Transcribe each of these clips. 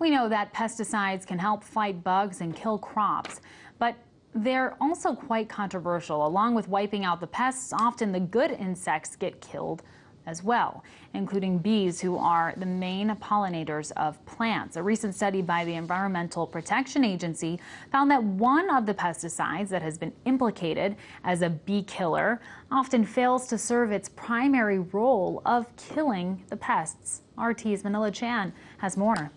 We know that pesticides can help fight bugs and kill crops, but they're also quite controversial. Along with wiping out the pests, often the good insects get killed as well, including bees, who are the main pollinators of plants. A recent study by the Environmental Protection Agency found that one of the pesticides that has been implicated as a bee killer often fails to serve its primary role of killing the pests. RT's Manila Chan has more.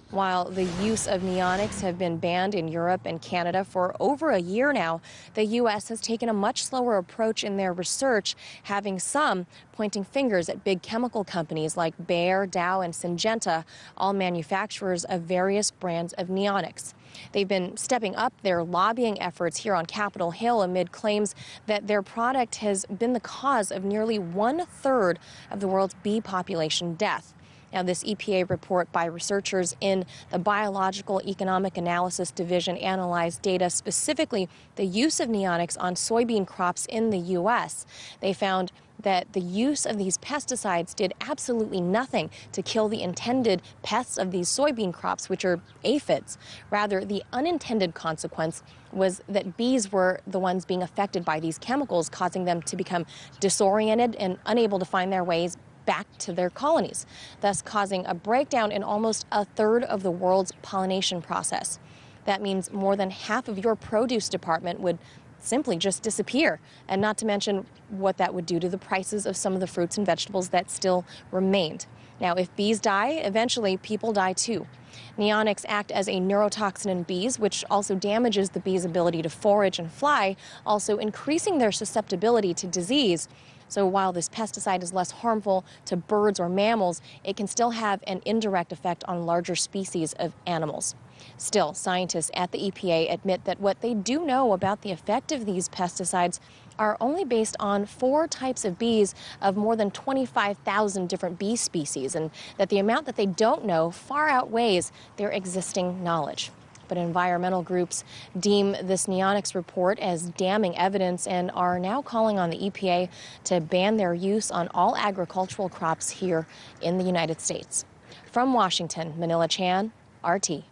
While the use of neonics have been banned in Europe and Canada for over a year now, the U.S. has taken a much slower approach in their research, having some pointing fingers at big chemical companies like Bayer, Dow, and Syngenta, all manufacturers of various brands of neonics. They've been stepping up their lobbying efforts here on Capitol Hill amid claims that their product has been the cause of nearly 1/3 of the world's bee population death. Now, this EPA report by researchers in the Biological Economic Analysis Division analyzed data, specifically the use of neonics on soybean crops in the U.S. They found that the use of these pesticides did absolutely nothing to kill the intended pests of these soybean crops, which are aphids. Rather, the unintended consequence was that bees were the ones being affected by these chemicals, causing them to become disoriented and unable to find their ways back to their colonies, thus causing a breakdown in almost 1/3 of the world's pollination process. That means more than half of your produce department would simply just disappear, and not to mention what that would do to the prices of some of the fruits and vegetables that still remained. Now, if bees die, eventually people die too. Neonics act as a neurotoxin in bees, which also damages the bees' ability to forage and fly, also increasing their susceptibility to disease. So while this pesticide is less harmful to birds or mammals, it can still have an indirect effect on larger species of animals. Still, scientists at the EPA admit that what they do know about the effect of these pesticides are only based on 4 types of bees of more than 25,000 different bee species, and that the amount that they don't know far outweighs their existing knowledge. But environmental groups deem this neonics report as damning evidence and are now calling on the EPA to ban their use on all agricultural crops here in the United States. From Washington, Manila Chan, RT.